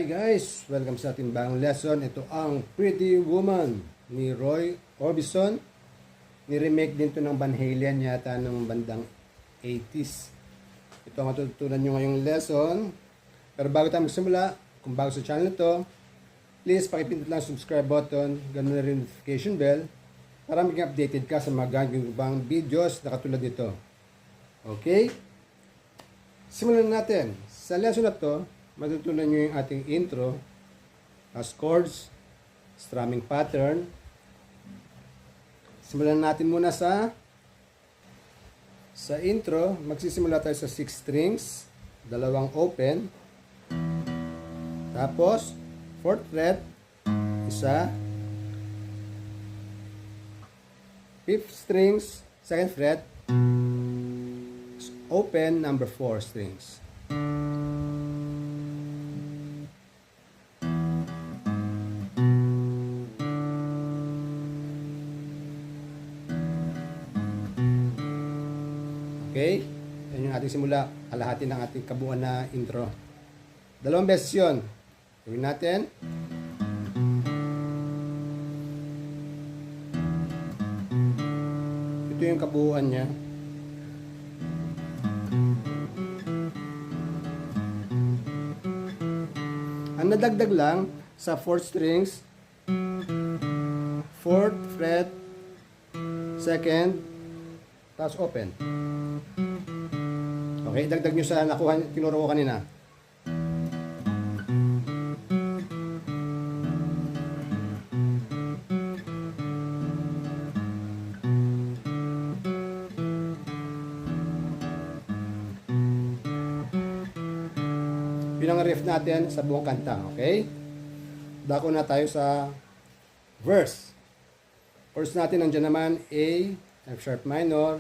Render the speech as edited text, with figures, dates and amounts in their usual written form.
Hi guys! Welcome sa ating bagong lesson. Ito ang Pretty Woman ni Roy Orbison. Ni-remake din to ng Van Halen yata ng bandang 80s. Ito ang matututunan nyo ngayong lesson. Pero bago tayo magsimula, kung bago sa channel ito, please pakipindot lang subscribe button, ganoon na rin notification bell para maging updated ka sa mga gagawin bang videos na katulad nito. Okay? Simulan natin. Sa lesson na to, matutunan nyo yung ating intro as chords, strumming pattern. Simulan natin muna sa intro. Magsisimula tayo sa 6 strings, 2 open, tapos 4th fret, isa, 5th strings, 2nd fret, open, number 4 strings. Okay? Yan yung ating simula. Kalahati ng ating kabuuan na intro. 2 beses yun. Gawin natin. Ito yung kabuuan niya. Ang nadagdag lang sa 4th strings, 4th fret, 2nd, tapos open. Okay, dagdag nyo sa nakuha, tinuro ko kanina. Yun ang riff natin sa buong kanta, okay? Dako na tayo sa verse. Chords natin, nandiyan naman A, F sharp minor,